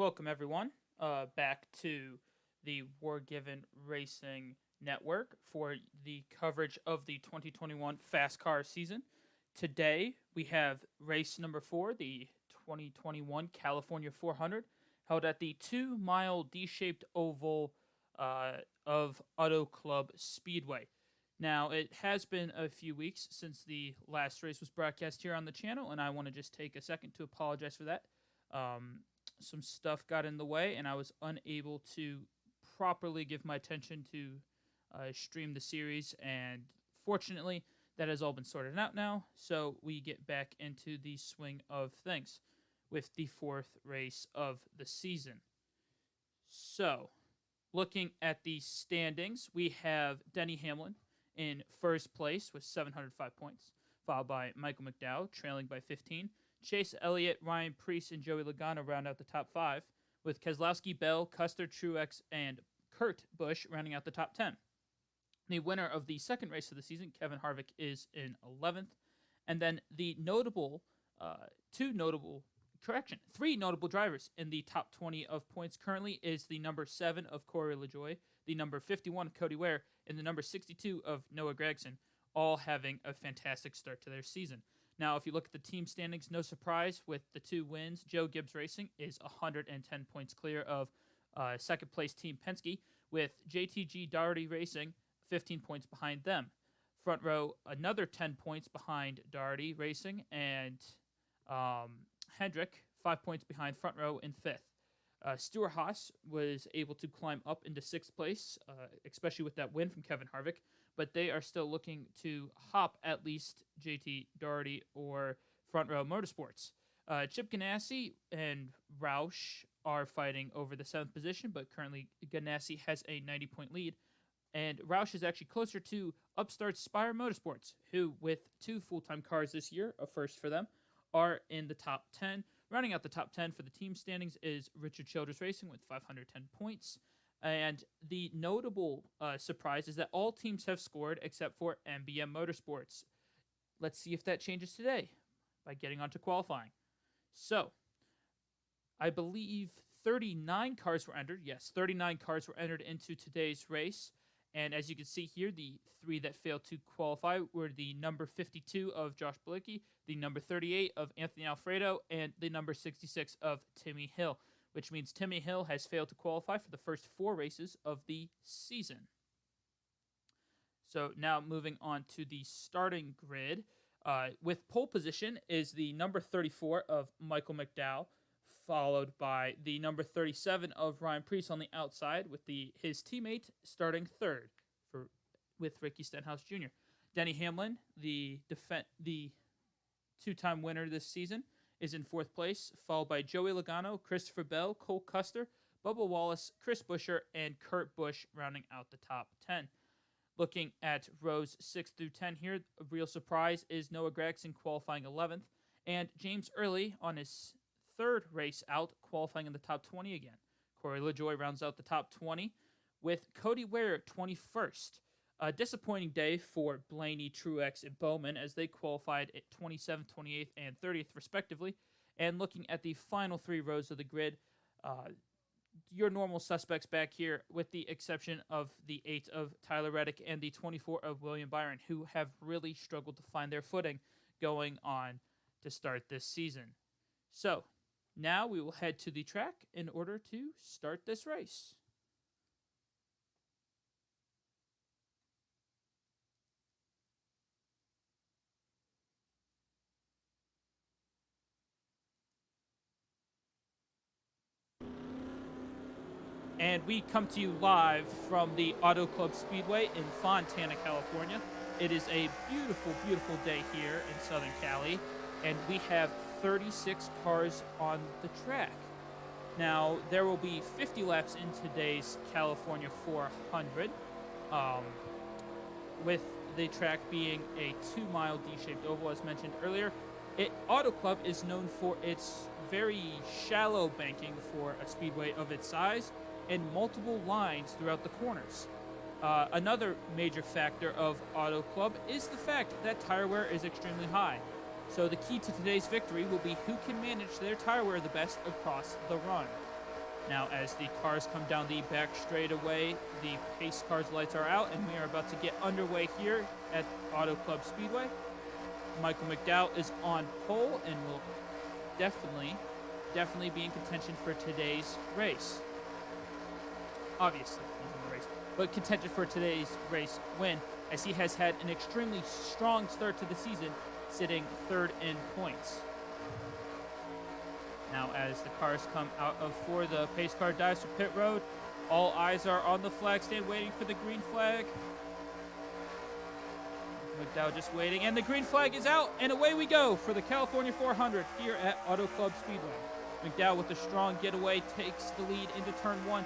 Welcome, everyone, back to the War Given Racing Network for the coverage of the 2021 FASCAR season. Today, we have race number 4, the 2021 California 400, held at the 2-mile D-shaped oval of Auto Club Speedway. Now, it has been a few weeks since the last race was broadcast here on the channel, and I want to just take a second to apologize for that. Some stuff got in the way, and I was unable to properly give my attention to stream the series, and fortunately, that has all been sorted out now, so we get back into the swing of things with the 4th race of the season. So, looking at the standings, we have Denny Hamlin in first place with 705 points, followed by Michael McDowell, trailing by 15. Chase Elliott, Ryan Preece, and Joey Logano round out the top 5, with Keselowski, Bell, Custer, Truex, and Kurt Busch rounding out the top 10. The winner of the second race of the season, Kevin Harvick, is in 11th. And then the three notable drivers in the top 20 of points currently is the number 7 of Corey LaJoie, the number 51 of Cody Ware, and the number 62 of Noah Gragson, all having a fantastic start to their season. Now, if you look at the team standings, no surprise with the 2 wins. Joe Gibbs Racing is 110 points clear of second-place Team Penske, with JTG Daugherty Racing 15 points behind them. Front row, another 10 points behind Daugherty Racing, and Hendrick 5 points behind front row in 5th. Stuart Haas was able to climb up into 6th place, especially with that win from Kevin Harvick, but they are still looking to hop at least JT Daugherty or Front Row Motorsports. Chip Ganassi and Roush are fighting over the 7th position, but currently Ganassi has a 90-point lead, and Roush is actually closer to upstart Spire Motorsports, who, with 2 full-time cars this year, a first for them, are in the top 10. Rounding out the top 10 for the team standings is Richard Childress Racing with 510 points. And the notable surprise is that all teams have scored except for MBM Motorsports. Let's see if that changes today by getting onto qualifying. So, I believe 39 cars were entered. Yes, 39 cars were entered into today's race. And as you can see here, the 3 that failed to qualify were the number 52 of Josh Bilicki, the number 38 of Anthony Alfredo, and the number 66 of Timmy Hill, which means Timmy Hill has failed to qualify for the first 4 races of the season. So now moving on to the starting grid, with pole position is the number 34 of Michael McDowell, followed by the number 37 of Ryan Preece on the outside, with his teammate starting 3rd with Ricky Stenhouse Jr. Denny Hamlin, the 2-time winner this season, is in 4th place, followed by Joey Logano, Christopher Bell, Cole Custer, Bubba Wallace, Chris Buescher, and Kurt Busch rounding out the top 10. Looking at rows 6 through 10 here, a real surprise is Noah Gragson qualifying 11th, and James Early on his 3rd race out, qualifying in the top 20 again. Corey LaJoie rounds out the top 20, with Cody Ware 21st. A disappointing day for Blaney, Truex, and Bowman as they qualified at 27th, 28th, and 30th, respectively. And looking at the final 3 rows of the grid, your normal suspects back here, with the exception of the 8 of Tyler Reddick and the 24 of William Byron, who have really struggled to find their footing going on to start this season. So, now we will head to the track in order to start this race. And we come to you live from the Auto Club Speedway in Fontana, California. It is a beautiful, beautiful day here in Southern Cali, and we have 36 cars on the track. Now, there will be 50 laps in today's California 400, with the track being a 2-mile D-shaped oval, as mentioned earlier. Auto Club is known for its very shallow banking for a speedway of its size, and multiple lines throughout the corners. Another major factor of Auto Club is the fact that tire wear is extremely high. So the key to today's victory will be who can manage their tire wear the best across the run. Now, as the cars come down the back straightaway, the pace cars' lights are out, and we are about to get underway here at Auto Club Speedway. Michael McDowell is on pole and will definitely be in contention for today's race. Obviously, he's in the race, but contention for today's race win, as he has had an extremely strong start to the season, sitting third in points. Now, as the cars come out of four, the pace car dives to pit road. All eyes are on the flag stand, waiting for the green flag. McDowell just waiting, and the green flag is out, and away we go for the California 400 here at Auto Club Speedway. McDowell with a strong getaway takes the lead into turn one.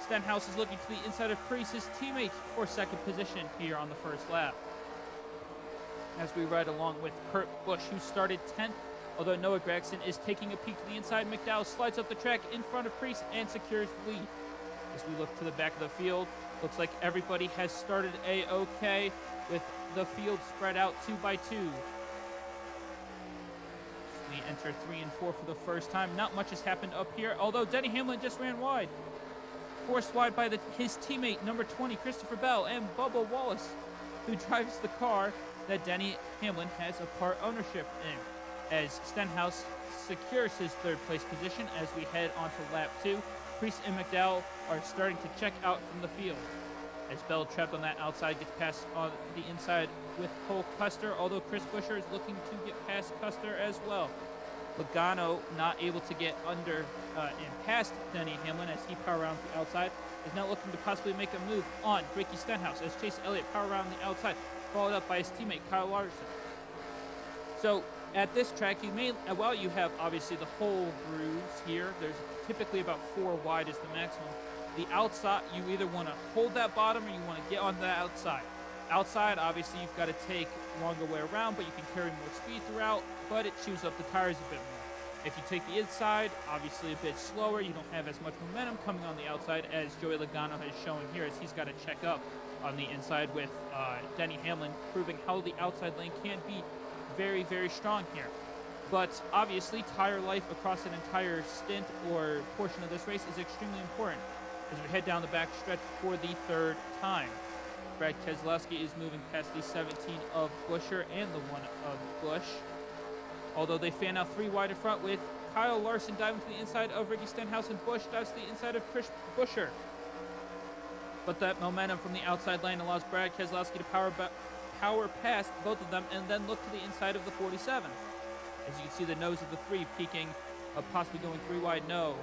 Stenhouse is looking to the inside of Priest, his teammate, for second position here on the first lap. As we ride along with Kurt Busch, who started 10th, although Noah Gregson is taking a peek to the inside. McDowell slides up the track in front of Priest and secures the lead. As we look to the back of the field, looks like everybody has started A-OK, with the field spread out 2 by 2. We enter 3 and 4 for the first time. Not much has happened up here, although Denny Hamlin just ran wide. Forced wide by his teammate, number 20, Christopher Bell, and Bubba Wallace, who drives the car that Denny Hamlin has a part ownership in, as Stenhouse secures his third place position as we head on to lap 2. Priest and McDowell are starting to check out from the field, as Bell, trapped on that outside, gets past on the inside with Cole Custer, although Chris Buescher is looking to get past Custer as well. Logano, not able to get under and past Denny Hamlin as he power rounds the outside, is now looking to possibly make a move on Ricky Stenhouse as Chase Elliott power around the outside, followed up by his teammate Kyle Larson. So at this track, you have obviously the whole grooves here. There's typically about 4 wide is the maximum. The outside, you either want to hold that bottom or you want to get on the outside. Outside, obviously, you've got to take longer way around, but you can carry more speed throughout, but it chews up the tires a bit more. If you take the inside, obviously a bit slower, you don't have as much momentum coming on the outside as Joey Logano has shown here, as he's got to check up on the inside with Denny Hamlin, proving how the outside lane can be very, very strong here. But obviously, tire life across an entire stint or portion of this race is extremely important as we head down the back stretch for the third time. Brad Keselowski is moving past the 17 of Buescher and the 1 of Busch, although they fan out 3 wide in front, with Kyle Larson diving to the inside of Ricky Stenhouse, and Busch dives to the inside of Chris Buescher. But that momentum from the outside lane allows Brad Keselowski to power past both of them and then look to the inside of the 47. As you can see, the nose of the 3 peaking, possibly going 3 wide. No.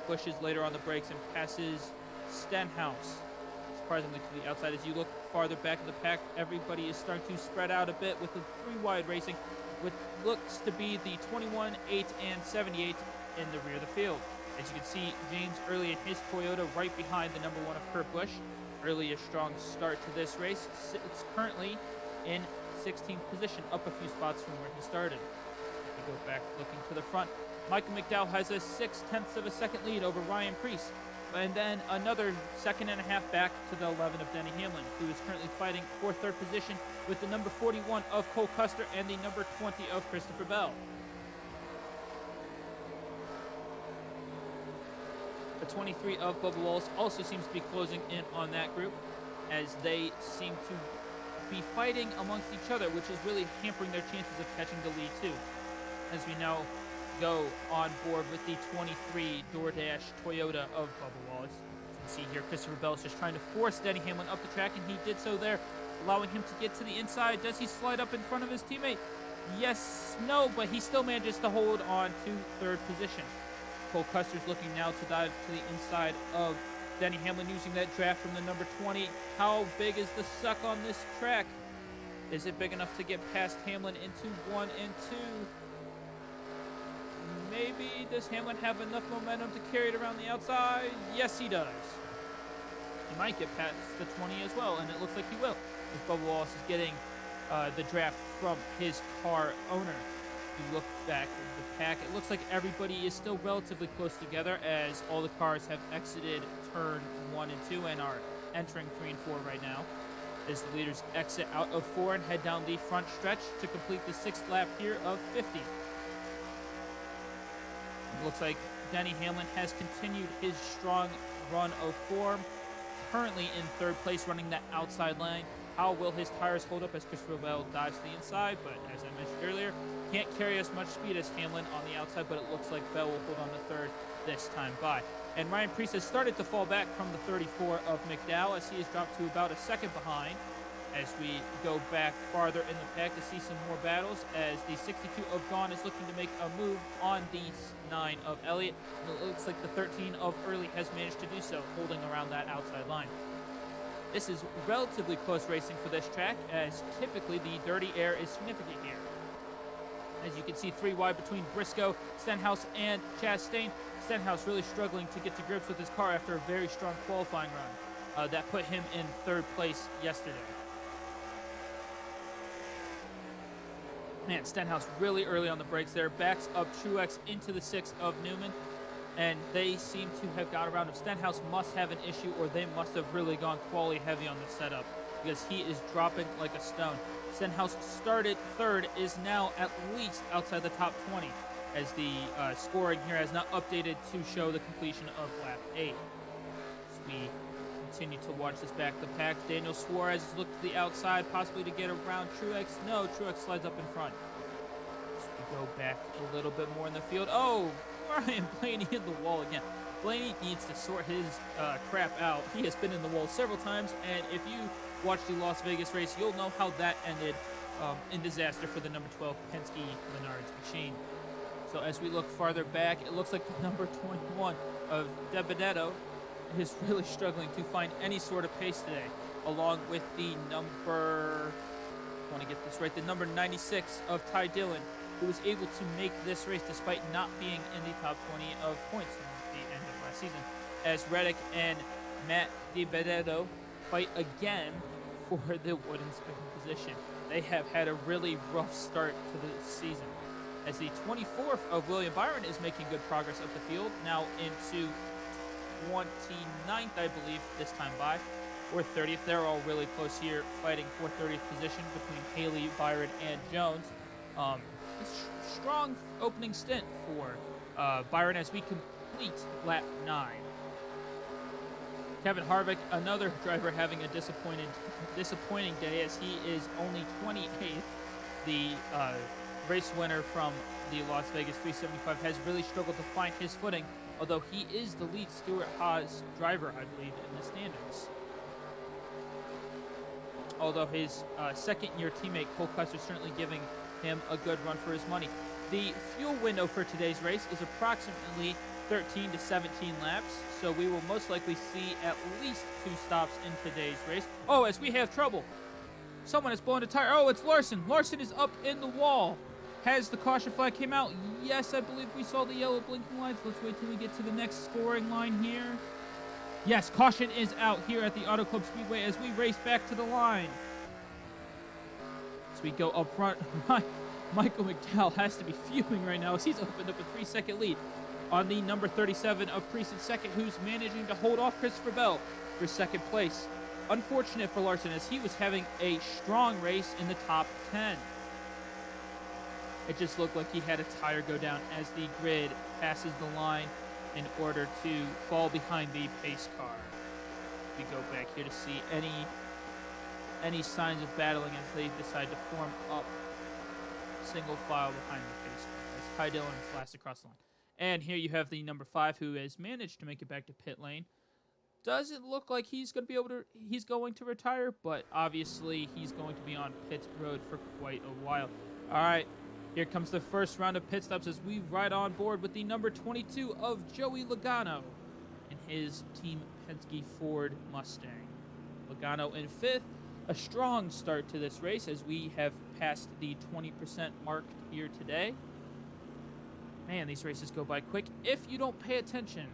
Busch is later on the brakes and passes Stenhouse, surprisingly, to the outside. As you look farther back in the pack, everybody is starting to spread out a bit, with the 3 wide racing, what looks to be the 21, 8, and 78 in the rear of the field. As you can see, James Early in his Toyota right behind the number 1 of Kurt Busch. Early a strong start to this race. It's currently in 16th position, up a few spots from where he started. We go back looking to the front. Michael McDowell has a 6/10 of a second lead over Ryan Preece, and then another 2.5 back to the 11 of Denny Hamlin, who is currently fighting for third position with the number 41 of Cole Custer and the number 20 of Christopher Bell. The 23 of Bubba Wallace also seems to be closing in on that group, as they seem to be fighting amongst each other, which is really hampering their chances of catching the lead too. As we now go on board with the 23 DoorDash Toyota of Bubba Wallace. You can see here Christopher Bell is just trying to force Denny Hamlin up the track, and he did so there, allowing him to get to the inside. Does he slide up in front of his teammate? Yes, no, but he still manages to hold on to third position. Cole Custer's looking now to dive to the inside of Denny Hamlin, using that draft from the number 20. How big is the suck on this track? Is it big enough to get past Hamlin into 1 and 2? Maybe. Does Hamlin have enough momentum to carry it around the outside? Yes, he does. He might get past the 20 as well, and it looks like he will, as Bubba Wallace is getting the draft from his car owner. You look back at the pack, it looks like everybody is still relatively close together, as all the cars have exited turn 1 and 2 and are entering 3 and 4 right now, as the leaders exit out of 4 and head down the front stretch to complete the 6th lap here of 50. It looks like Denny Hamlin has continued his strong run of form, currently in third place, running that outside lane. How will his tires hold up as Christopher Bell dives to the inside? But as I mentioned earlier, can't carry as much speed as Hamlin on the outside, but it looks like Bell will hold on to third this time by. And Ryan Preece has started to fall back from the 34 of McDowell as he has dropped to about a second behind. As we go back farther in the pack to see some more battles, as the 62 of Gone is looking to make a move on the 9 of Elliott. And it looks like the 13 of Early has managed to do so, holding around that outside line. This is relatively close racing for this track, as typically the dirty air is significant here. As you can see, 3 wide between Briscoe, Stenhouse, and Chastain. Stenhouse really struggling to get to grips with his car after a very strong qualifying run. That put him in third place yesterday. Man, Stenhouse really early on the brakes there. Backs up Truex into the 6 of Newman. And they seem to have got around him. Stenhouse must have an issue, or they must have really gone quality heavy on the setup, because he is dropping like a stone. Stenhouse started third, is now at least outside the top 20, as the scoring here has not updated to show the completion of lap 8. As we continue to watch this back of the pack, Daniel Suarez has looked to the outside, possibly to get around Truex. No, Truex slides up in front. As we go back a little bit more in the field. Oh, Ryan Blaney in the wall again. Blaney needs to sort his crap out. He has been in the wall several times, and if you watch the Las Vegas race, you'll know how that ended in disaster for the number 12 Penske Menards machine. So as we look farther back, it looks like the number 21 of De Benedetto is really struggling to find any sort of pace today, along with the number, I want to get this right, the number 96 of Ty Dillon, who was able to make this race despite not being in the top 20 of points at the end of last season, as Reddick and Matt De Benedetto fight again for the wooden spoon position. They have had a really rough start to the season, as the 24th of William Byron is making good progress up the field, now into 29th, I believe, this time by, or 30th. They're all really close here, fighting for 30th position between Haley, Byron, and Jones. Strong opening stint for Byron as we complete lap 9. Kevin Harvick, another driver having a disappointing day, as he is only 28th. The race winner from the Las Vegas 375 has really struggled to find his footing, although he is the lead Stewart-Haas driver, I believe, in the standings. Although his second-year teammate Cole Custer is certainly giving him a good run for his money. The fuel window for today's race is approximately 13 to 17 laps, so we will most likely see at least 2 stops in today's race. Oh, as we have trouble. Someone has blown a tire. Oh, it's Larson. Larson is up in the wall. Has the caution flag came out? Yes, I believe we saw the yellow blinking lights. Let's wait till we get to the next scoring line here. Yes, caution is out here at the Auto Club Speedway as we race back to the line. As we go up front, Michael McDowell has to be fuming right now as he's opened up a 3-second lead on the number 37 of Preece in second, who's managing to hold off Christopher Bell for second place. Unfortunate for Larson, as he was having a strong race in the top 10. It just looked like he had a tire go down as the grid passes the line in order to fall behind the pace car. We go back here to see any signs of battling as they decide to form up single file behind the pace car as Ty Dillon flashes across the line. And here you have the number 5 who has managed to make it back to pit lane. Doesn't look like he's going to retire, but obviously he's going to be on pit road for quite a while. All right, here comes the first round of pit stops as we ride on board with the number 22 of Joey Logano and his Team Penske Ford Mustang. Logano in 5th. A strong start to this race as we have passed the 20% mark here today. Man, these races go by quick if you don't pay attention.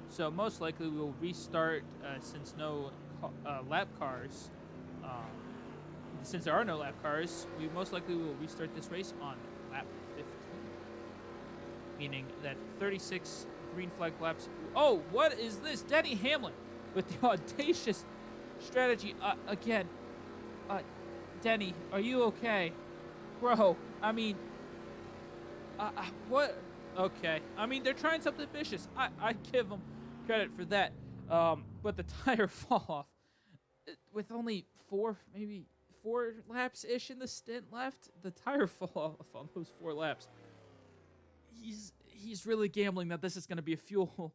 So most likely we will restart since no lap cars. Since there are no lap cars, we most likely will restart this race on lap 15. Meaning that 36 green flag laps. Oh, what is this? Denny Hamlin with the audacious strategy again. Denny, are you okay? Bro, I mean, What? Okay. I mean, they're trying something vicious. I give them credit for that. But the tire fall off with only maybe 4 laps-ish in the stint left. The tire fall off on those 4 laps. He's really gambling that this is going to be a fuel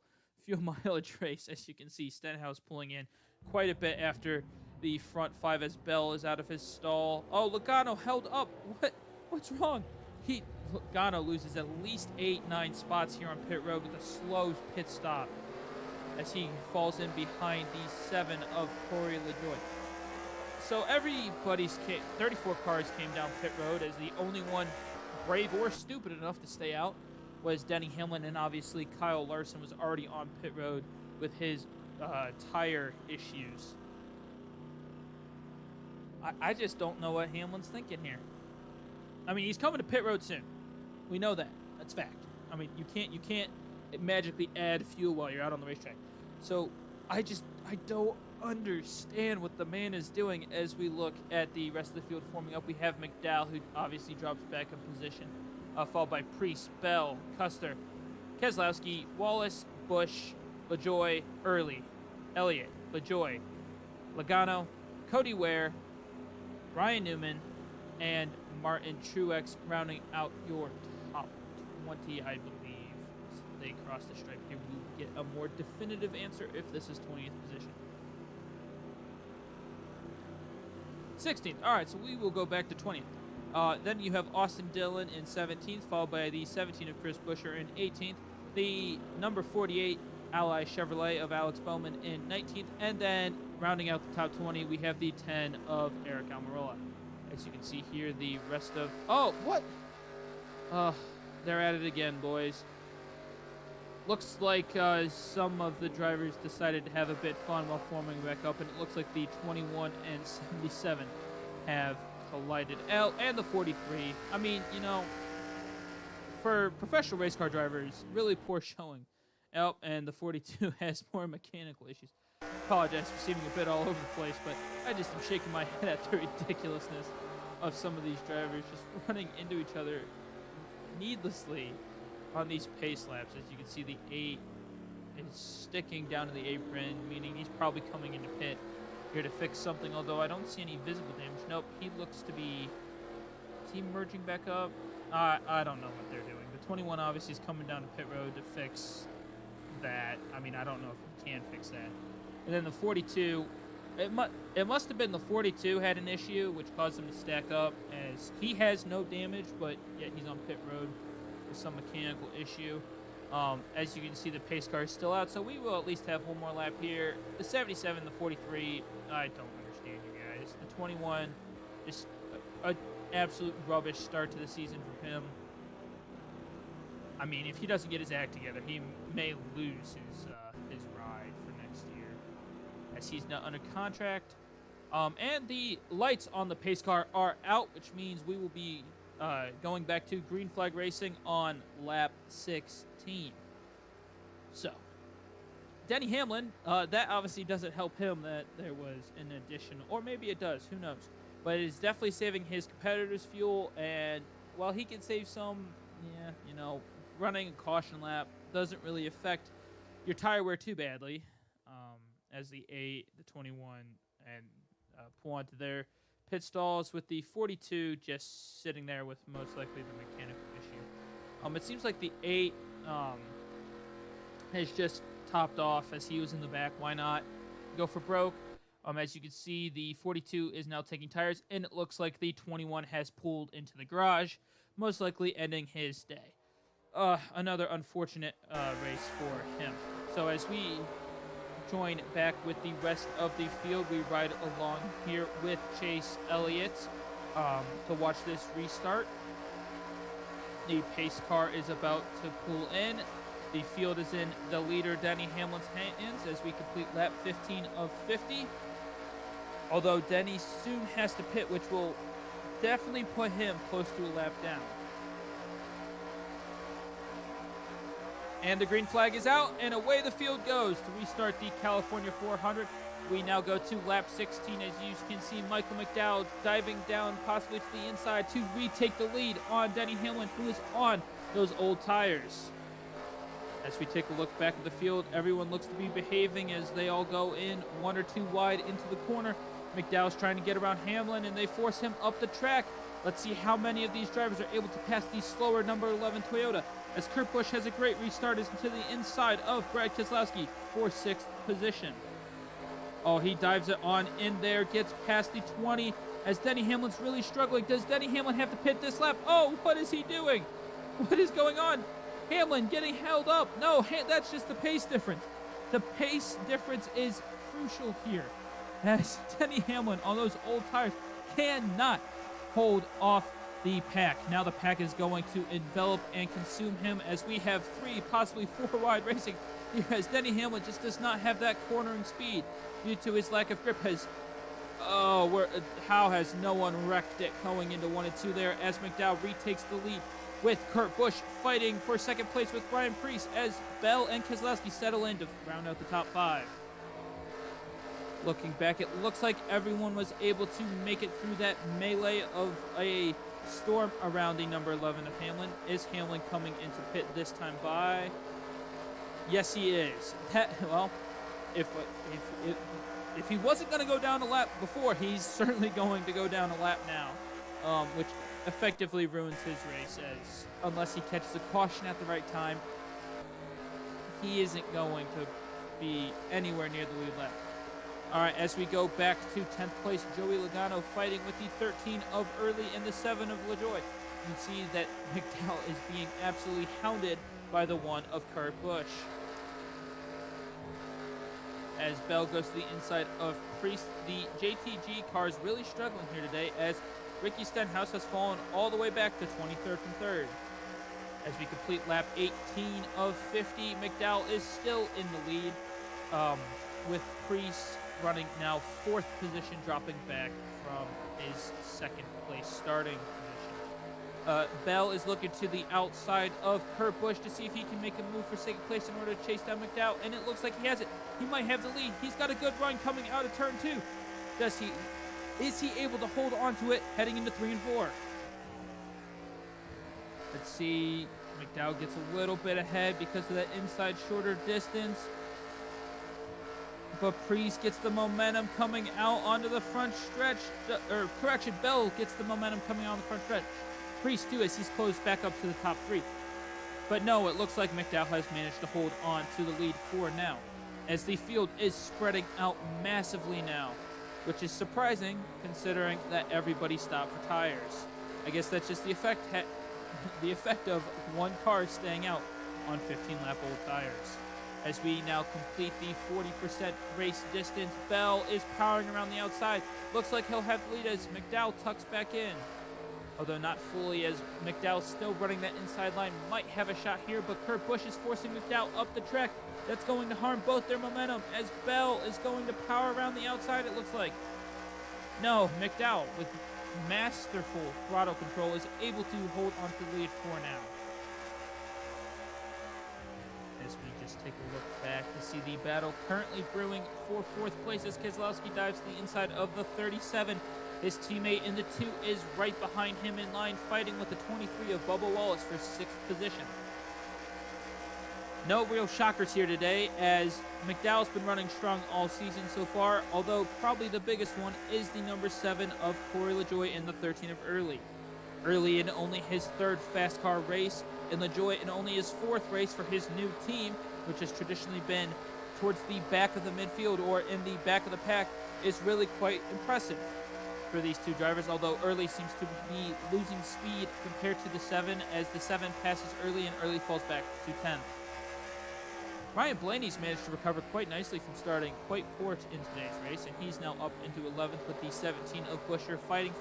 mileage race. As you can see, Stenhouse pulling in quite a bit after the front 5 as Bell is out of his stall. Oh, Logano held up. What's wrong? Logano loses at least 8-9 spots here on pit road with a slow pit stop as he falls in behind the 7 of Corey LaJoie. So everybody's 34 cars came down pit road, as the only one brave or stupid enough to stay out was Denny Hamlin, and obviously Kyle Larson was already on pit road with his tire issues. I just don't know what Hamlin's thinking here. I mean, he's coming to pit road soon. We know that. That's fact. I mean, you can't magically add fuel while you're out on the racetrack. So I don't understand what the man is doing. As we look at the rest of the field forming up, we have McDowell, who obviously drops back in position, followed by Priest, Bell, Custer, Keselowski, Wallace, Busch, LaJoie, Early, Elliott, LaJoie, Logano, Cody Ware, Ryan Newman, and Martin Truex rounding out your top 20, I believe. They cross the stripe here. We will get a more definitive answer if this is 20th position. 16th. All right, so we will go back to 20th. Then you have Austin Dillon in 17th, followed by the 17 of Chris Buescher in 18th. The number 48 Ally Chevrolet of Alex Bowman in 19th. And then rounding out the top 20, we have the 10 of Eric Almirola. As you can see here, the rest of... Oh, what? They're at it again, boys. Looks like some of the drivers decided to have a bit fun while forming back up, and it looks like the 21 and 77 have collided out, and the 43. I mean, you know, for professional race car drivers, really poor showing. Oh, and the 42 has more mechanical issues. Apologize for seeming a bit all over the place, but I just am shaking my head at the ridiculousness of some of these drivers just running into each other needlessly on these pace laps. As you can see, the 8 is sticking down to the apron, meaning he's probably coming into pit here to fix something, although I don't see any visible damage. Nope, he looks to be... Is he merging back up? I don't know what they're doing. The 21 obviously is coming down to pit road to fix that. I mean, I don't know if he can fix that. And then the 42, it must have been the 42 had an issue, which caused him to stack up, as he has no damage, but yet he's on pit road with some mechanical issue. As you can see, the pace car is still out, so we will at least have one more lap here. The 77, the 43, I don't understand, you guys. The 21, just an absolute rubbish start to the season for him. I mean, if he doesn't get his act together, he may lose his ride for next year, as he's not under contract. And the lights on the pace car are out, which means we will be going back to green flag racing on lap 16. So, Denny Hamlin, that obviously doesn't help him that there was an addition, or maybe it does, who knows. But it is definitely saving his competitors' fuel, and while he can save some, yeah, you know, running a caution lap doesn't really affect your tire wear too badly, as the 8, the 21, and pull onto their pit stalls, with the 42 just sitting there with most likely the mechanical issue. It seems like the 8 has just topped off, as he was in the back. Why not go for broke? As you can see, the 42 is now taking tires, and it looks like the 21 has pulled into the garage, most likely ending his day. Another unfortunate race for him. So as we join back with the rest of the field, we ride along here with Chase Elliott to watch this restart. The pace car is about to pull in. The field is in the leader, Denny Hamlin's hands, as we complete lap 15 of 50. Although Denny soon has to pit, which will definitely put him close to a lap down. And the green flag is out, and away the field goes to restart the California 400. We now go to lap 16. As you can see, Michael McDowell diving down possibly to the inside to retake the lead on Denny Hamlin, who is on those old tires. As we take a look back at the field, everyone looks to be behaving as they all go in 1 or 2 wide into the corner. McDowell's trying to get around Hamlin, and they force him up the track. Let's see how many of these drivers are able to pass the slower number 11 Toyota, as Kurt Busch has a great restart into the inside of Brad Keselowski for 6th position. Oh, he dives it on in there, gets past the 20, as Denny Hamlin's really struggling. Does Denny Hamlin have to pit this lap? Oh, what is he doing? What is going on? Hamlin getting held up. No, that's just the pace difference. The pace difference is crucial here, as Denny Hamlin on those old tires cannot hold off the pack. Now the pack is going to envelop and consume him, as we have 3, possibly 4 wide racing here, as Denny Hamlin just does not have that cornering speed due to his lack of grip. How has no one wrecked it going into 1 and 2 there, as McDowell retakes the lead with Kurt Busch fighting for 2nd place with Ryan Preece, as Bell and Keselowski settle in to round out the top 5. Looking back, it looks like everyone was able to make it through that melee of a storm around the number 11 of Hamlin. Is Hamlin coming into pit this time by? Yes, he is. If he wasn't going to go down a lap before, he's certainly going to go down a lap now, which effectively ruins his race, as unless he catches a caution at the right time, he isn't going to be anywhere near the lead lap. All right, as we go back to 10th place, Joey Logano fighting with the 13 of Early and the 7 of LaJoy. You can see that McDowell is being absolutely hounded by the 1 of Kurt Busch. As Bell goes to the inside of Priest, the JTG car is really struggling here today, as Ricky Stenhouse has fallen all the way back to 23rd from 3rd. As we complete lap 18 of 50, McDowell is still in the lead, with Priest running now 4th position, dropping back from his 2nd place starting position. Bell is looking to the outside of Kurt Busch to see if he can make a move for 2nd place in order to chase down McDowell, and it looks like he has it. He might have the lead. He's got a good run coming out of turn 2. Is he able to hold on to it heading into 3 and 4? Let's see. McDowell gets a little bit ahead because of that inside shorter distance. But Priest gets the momentum coming out onto the front stretch. Bell gets the momentum coming out on the front stretch. Priest too, as he's closed back up to the top 3. But no, it looks like McDowell has managed to hold on to the lead for now, as the field is spreading out massively now, which is surprising considering that everybody stopped for tires. I guess that's just the effect of one car staying out on 15-lap old tires. As we now complete the 40% race distance, Bell is powering around the outside. Looks like he'll have the lead as McDowell tucks back in. Although not fully, as McDowell still running that inside line, might have a shot here, but Kurt Busch is forcing McDowell up the track. That's going to harm both their momentum, as Bell is going to power around the outside, it looks like. No, McDowell, with masterful throttle control, is able to hold on to the lead for now. As we just take a look back to see the battle currently brewing for 4th place, as Keselowski dives to the inside of the 37. His teammate in the 2 is right behind him in line, fighting with the 23 of Bubba Wallace for 6th position. No real shockers here today, as McDowell's been running strong all season so far, although probably the biggest one is the number 7 of Corey LaJoy and the 13 of Early. Early in only his 3rd FASCAR race, and LaJoy in only his 4th race for his new team, which has traditionally been towards the back of the midfield or in the back of the pack, is really quite impressive for these two drivers, although Early seems to be losing speed compared to the 7, as the 7 passes Early and Early falls back to 10th. Ryan Blaney's managed to recover quite nicely from starting quite poor in today's race, and he's now up into 11th with the 17 of Buescher fighting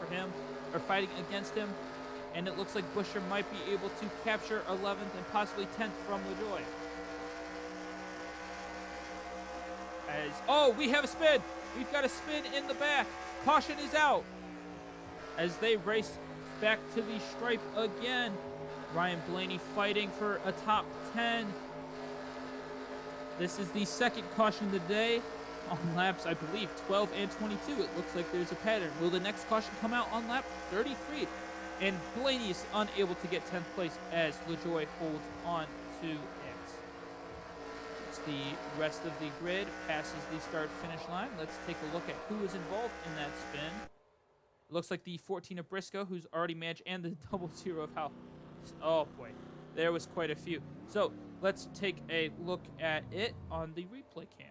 against him, and it looks like Buescher might be able to capture 11th and possibly 10th from LaJoy. We have a spin! We've got a spin in the back. Caution is out as they race back to the stripe again. Ryan Blaney fighting for a top 10. This is the 2nd caution of the day on laps, I believe, 12 and 22. It looks like there's a pattern. Will the next caution come out on lap 33? and Blaney is unable to get 10th place as LaJoy holds on to it. As the rest of the grid passes the start-finish line, let's take a look at who is involved in that spin. It looks like the 14 of Briscoe, who's already managed, and the 00 of Hal. Oh boy, there was quite a few. So let's take a look at it on the replay cam.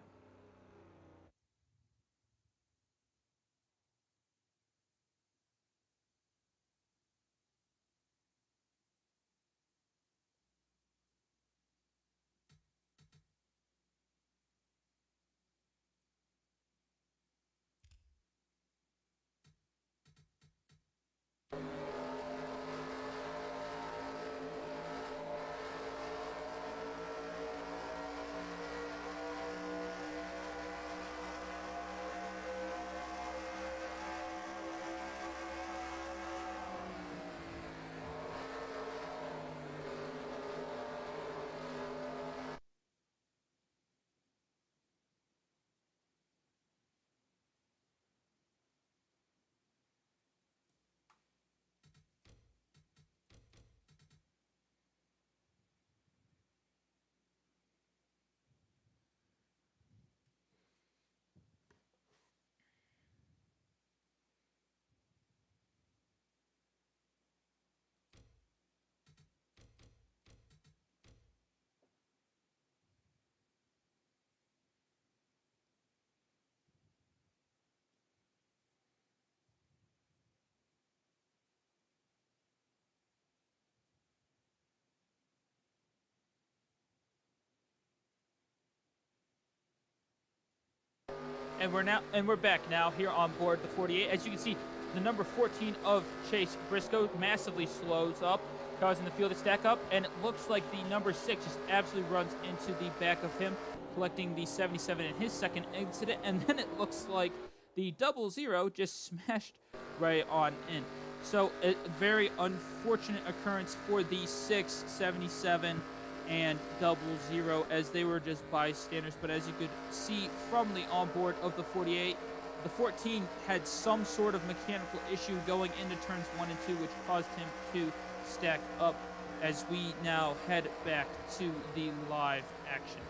And we're back now here on board the 48. As you can see, the number 14 of Chase Briscoe massively slows up, causing the field to stack up, and it looks like the number 6 just absolutely runs into the back of him, collecting the 77 in his second incident, and then it looks like the 00 just smashed right on in. So a very unfortunate occurrence for the 6, 77, and 00 as they were just bystanders. But as you could see from the onboard of the 48, the 14 had some sort of mechanical issue going into turns 1 and 2, which caused him to stack up as we now head back to the live action.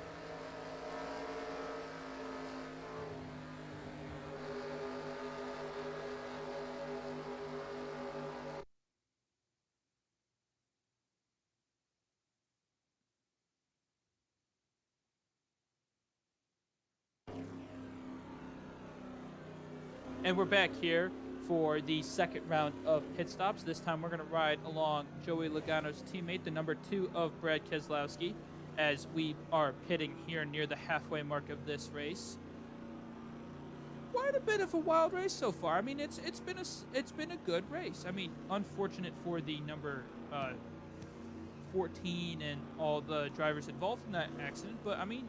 And we're back here for the second round of pit stops. This time we're going to ride along Joey Logano's teammate, the number 2 of Brad Keselowski, as we are pitting here near the halfway mark of this race. Quite a bit of a wild race so far. I mean, it's been a good race. I mean, unfortunate for the number 14 and all the drivers involved in that accident, but I mean,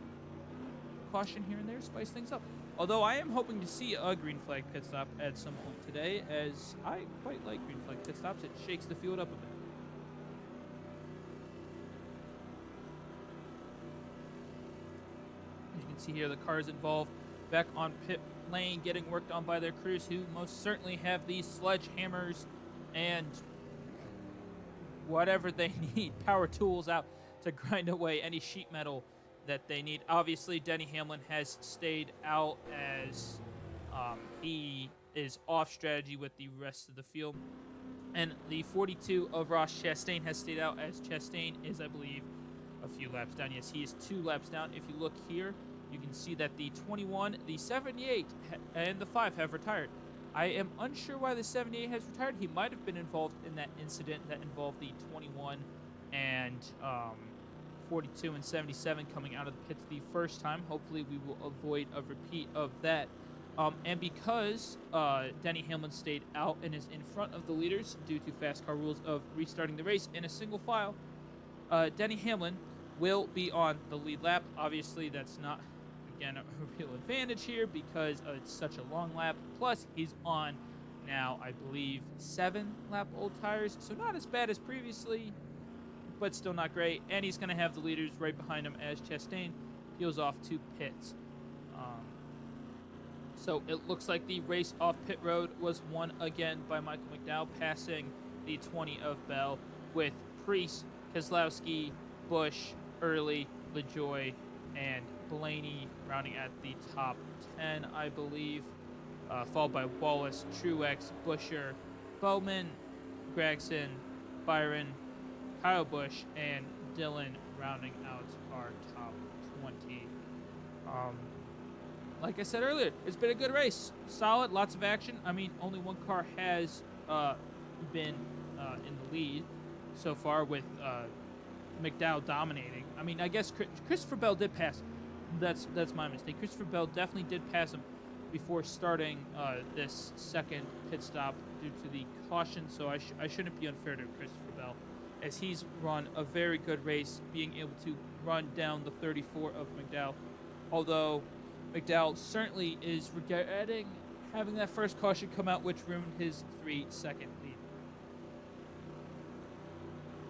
caution here and there, spice things up. Although I am hoping to see a green flag pit stop at some point today, as I quite like green flag pit stops. It shakes the field up a bit. As you can see here, the cars involved back on pit lane getting worked on by their crews, who most certainly have these sledgehammers and whatever they need, power tools out to grind away any sheet metal that they need. Obviously, Denny Hamlin has stayed out as he is off strategy with the rest of the field. And the 42 of Ross Chastain has stayed out, as Chastain is, I believe, a few laps down. Yes, he is 2 laps down. If you look here, you can see that the 21, the 78, and the 5 have retired. I am unsure why the 78 has retired. He might have been involved in that incident that involved the 21 and 42 and 77 coming out of the pits the first time. Hopefully we will avoid a repeat of that. And because Denny Hamlin stayed out and is in front of the leaders due to FASCAR rules of restarting the race in a single file, Denny Hamlin will be on the lead lap. Obviously, that's not, again, a real advantage here because it's such a long lap. Plus, he's on now, I believe, 7-lap-old tires, so not as bad as previously, but still not great. And he's going to have the leaders right behind him as Chastain peels off to pits. So it looks like the race off pit road was won again by Michael McDowell, passing the 20 of Bell, with Priest, Keselowski, Busch, Early, LaJoy, and Blaney rounding at the top 10, I believe, followed by Wallace, Truex, Buescher, Bowman, Gregson, Byron, Kyle Busch, and Dylan rounding out our top 20. Like I said earlier, it's been a good race. Solid, lots of action. I mean, only one car has been in the lead so far, with McDowell dominating. I mean, I guess Christopher Bell did pass him. That's my mistake. Christopher Bell definitely did pass him before starting this second pit stop due to the caution, so I shouldn't be unfair to Christopher Bell, as he's run a very good race, being able to run down the 34 of McDowell. Although McDowell certainly is regretting having that first caution come out, which ruined his 3-second lead.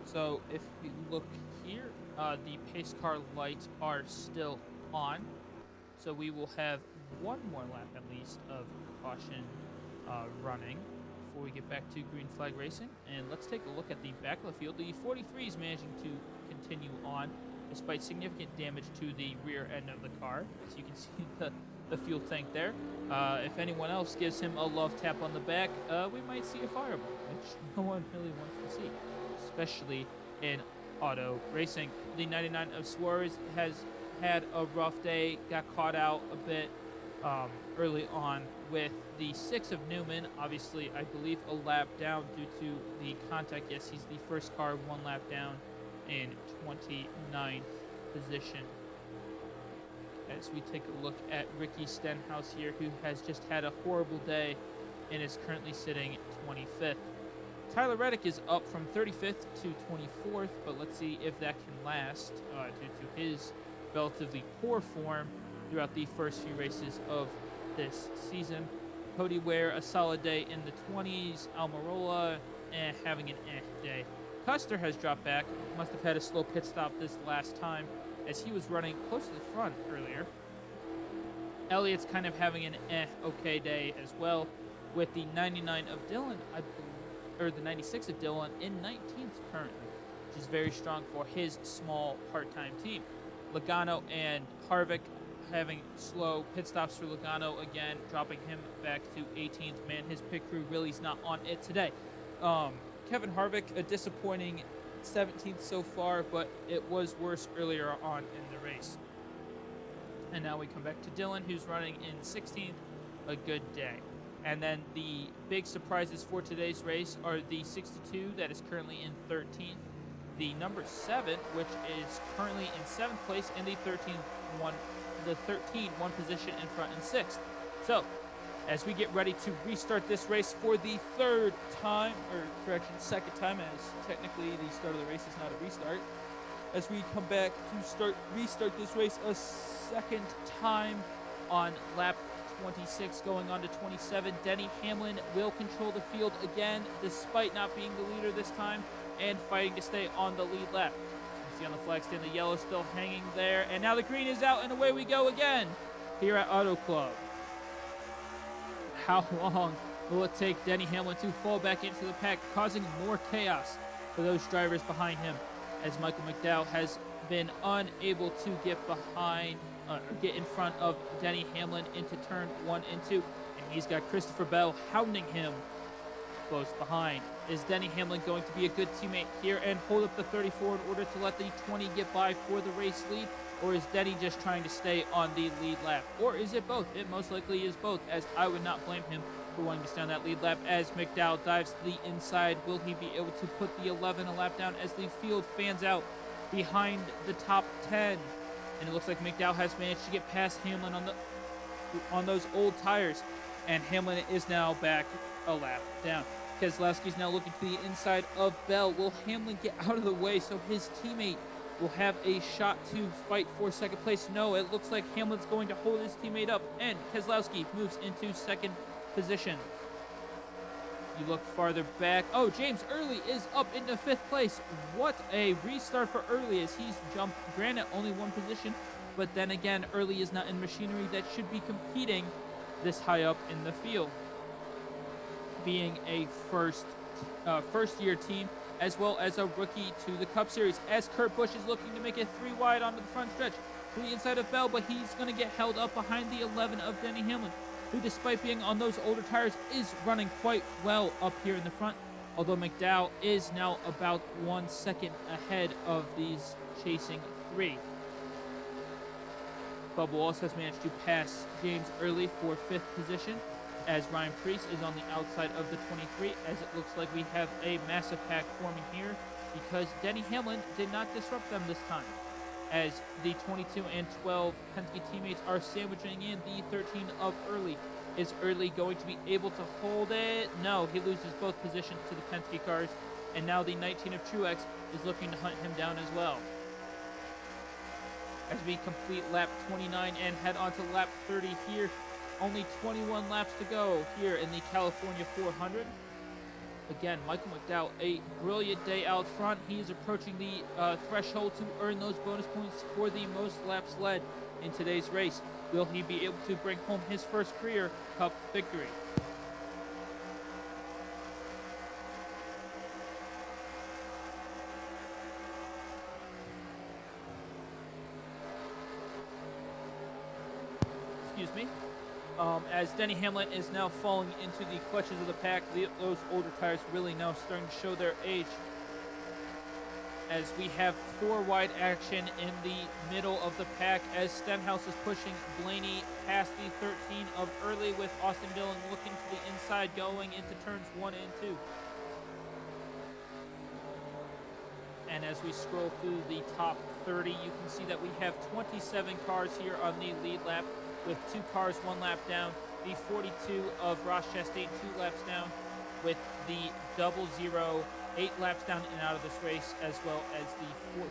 So if we look here, the pace car lights are still on. So we will have one more lap at least of caution running before we get back to green flag racing. And let's take a look at the back of the field. The 43 is managing to continue on despite significant damage to the rear end of the car. As you can see the fuel tank there. If anyone else gives him a love tap on the back, we might see a fireball, which no one really wants to see, especially in auto racing. The 99 of Suarez has had a rough day, got caught out a bit early on with the 6 of Newman. Obviously, I believe a lap down due to the contact. Yes, he's the first car one lap down in 29th position. As we take a look at Ricky Stenhouse here, who has just had a horrible day and is currently sitting 25th. Tyler Reddick is up from 35th to 24th, but let's see if that can last due to his relatively poor form throughout the first few races of this season. Cody Ware, a solid day in the 20s. Almirola, having an day. Custer has dropped back. Must have had a slow pit stop this last time, as he was running close to the front earlier. Elliott's kind of having an okay day as well, with the 99 of Dillon, or the 96 of Dillon in 19th currently, which is very strong for his small part-time team. Logano and Harvick having slow pit stops for Logano again, dropping him back to 18th. Man, his pit crew really is not on it today. Kevin Harvick, a disappointing 17th so far, but it was worse earlier on in the race. And now we come back to Dillon, who's running in 16th, a good day. And then the big surprises for today's race are the 62 that is currently in 13th, the number 7, which is currently in 7th place, and the 13 one position in front in 6th. So, as we get ready to restart this race for the third time, or correction, second time, as technically the start of the race is not a restart, as we come back to restart this race a second time on lap 26 going on to 27. Denny Hamlin will control the field again, despite not being the leader this time, and fighting to stay on the lead lap. You see on the flag stand the yellow still hanging there, and now the green is out, and away we go again here at Auto Club. How long will it take Denny Hamlin to fall back into the pack, causing more chaos for those drivers behind him, as Michael McDowell has been unable to get in front of Denny Hamlin into turn 1 and 2, and he's got Christopher Bell hounding him close behind. Is Denny Hamlin going to be a good teammate here and hold up the 34 in order to let the 20 get by for the race lead? Or is Denny just trying to stay on the lead lap? Or is it both? It most likely is both, as I would not blame him for wanting to stay on that lead lap. As McDowell dives to the inside, will he be able to put the 11 a lap down as the field fans out behind the top 10? And it looks like McDowell has managed to get past Hamlin on those old tires, and Hamlin is now back a lap down. Keselowski's now looking to the inside of Bell. Will Hamlin get out of the way so his teammate will have a shot to fight for second place? No, it looks like Hamlin's going to hold his teammate up, and Keselowski moves into second position. You look farther back. Oh, James Early is up into 5th place. What a restart for Early, as he's jumped, granted, only one position, but then again, Early is not in machinery that should be competing this high up in the field, being a first first-year team, as well as a rookie to the Cup Series, as Kurt Busch is looking to make it 3 wide onto the front stretch to the inside of Bell, but he's going to get held up behind the 11 of Denny Hamlin, who, despite being on those older tires, is running quite well up here in the front, although McDowell is now about 1 second ahead of these chasing 3. Bubba Wallace has managed to pass James early for 5th position, as Ryan Preece is on the outside of the 23, as it looks like we have a massive pack forming here because Denny Hamlin did not disrupt them this time, as the 22 and 12 Penske teammates are sandwiching in the 13 of Early. Is Early going to be able to hold it? No, he loses both positions to the Penske cars, and now the 19 of Truex is looking to hunt him down as well. As we complete lap 29 and head on to lap 30 here, only 21 laps to go here in the California 400. Again, Michael McDowell, a brilliant day out front. He is approaching the threshold to earn those bonus points for the most laps led in today's race. Will he be able to bring home his first career Cup victory? Excuse me. As Denny Hamlin is now falling into the clutches of the pack, those older tires really now starting to show their age. As we have 4 wide action in the middle of the pack, as Stenhouse is pushing Blaney past the 13 of Early, with Austin Dillon looking to the inside going into turns 1 and 2. And as we scroll through the top 30, you can see that we have 27 cars here on the lead lap, with 2 cars 1 lap down, the 42 of Ross Chastain 2 laps down, with the 00 8 laps down and out of this race, as well as the 14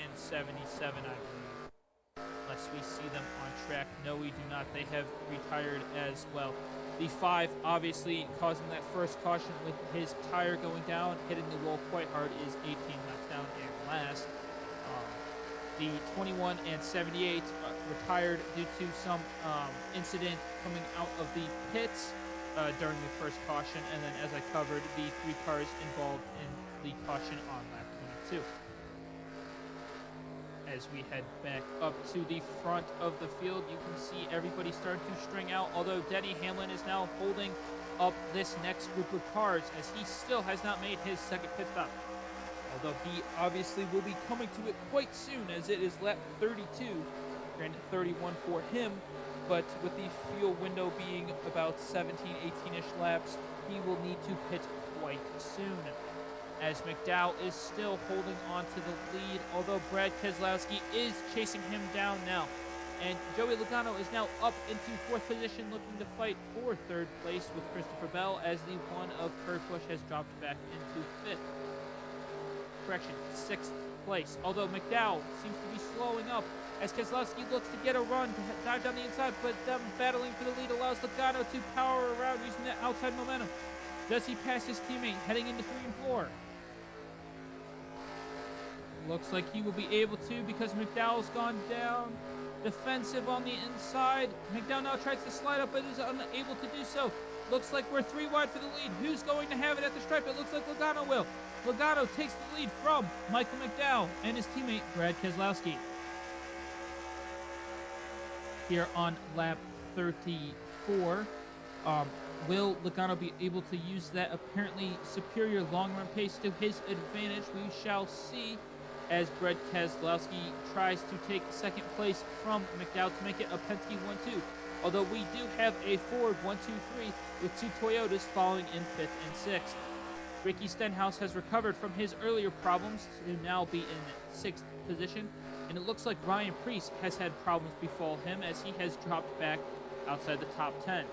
and 77, I believe. Unless we see them on track. No, we do not. They have retired as well. The 5, obviously causing that first caution with his tire going down, hitting the wall quite hard, is 18 laps down and last. The 21 and 78 retired due to some incident coming out of the pits during the first caution, and then, as I covered, the 3 cars involved in the caution on lap 22. As we head back up to the front of the field, you can see everybody starting to string out, although Denny Hamlin is now holding up this next group of cars, as he still has not made his second pit stop. Although he obviously will be coming to it quite soon, as it is lap 32, granted 31 for him, but with the fuel window being about 17, 18-ish laps, he will need to pit quite soon. As McDowell is still holding on to the lead, although Brad Keselowski is chasing him down now. And Joey Logano is now up into 4th position, looking to fight for 3rd place with Christopher Bell, as the 1 of Kurt Busch has dropped back into 5th. Correction, 6th place. Although McDowell seems to be slowing up, as Keselowski looks to get a run to dive down the inside, but them battling for the lead allows Logano to power around using that outside momentum. Does he pass his teammate heading into 3 and 4? Looks like he will be able to, because McDowell's gone down defensive on the inside. McDowell now tries to slide up, but is unable to do so. Looks like we're 3 wide for the lead. Who's going to have it at the stripe? It looks like Logano will. Logano takes the lead from Michael McDowell and his teammate Brad Keselowski. Here on lap 34, will Logano be able to use that apparently superior long-run pace to his advantage? We shall see, as Brad Keselowski tries to take 2nd place from McDowell to make it a Penske 1-2. Although we do have a Ford 1-2-3 with 2 Toyotas following in 5th and 6th. Ricky Stenhouse has recovered from his earlier problems to now be in 6th position, and it looks like Ryan Preece has had problems befall him, as he has dropped back outside the top 10.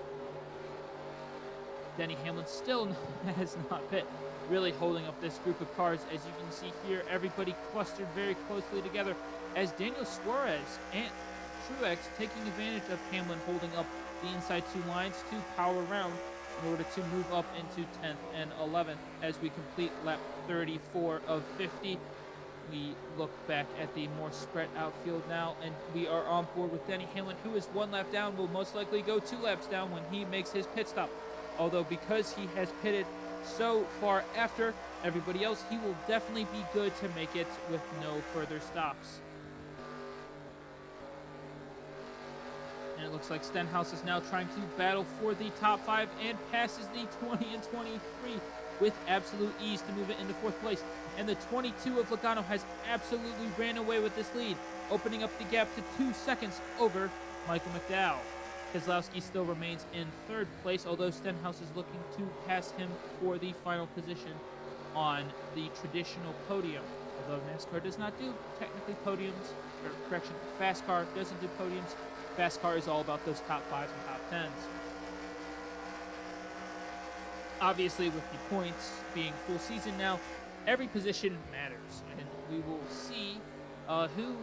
Denny Hamlin still has not pit, really holding up this group of cars. As you can see here, everybody clustered very closely together, as Daniel Suarez and Truex taking advantage of Hamlin holding up the inside 2 lines to power around in order to move up into 10th and 11th. As we complete lap 34 of 50, we look back at the more spread out field now, and we are on board with Denny Hamlin, who is 1 lap down, will most likely go 2 laps down when he makes his pit stop. Although, because he has pitted so far after everybody else, he will definitely be good to make it with no further stops. And it looks like Stenhouse is now trying to battle for the top 5 and passes the 20 and 23 with absolute ease to move it into 4th place. And the 22 of Logano has absolutely ran away with this lead, opening up the gap to 2 seconds over Michael McDowell. Keselowski still remains in 3rd place, although Stenhouse is looking to pass him for the final position on the traditional podium. Although NASCAR does not do technically podiums, or correction, FASCAR doesn't do podiums. FASCAR is all about those top 5s and top 10s. Obviously, with the points being full season now, every position matters, and we will see who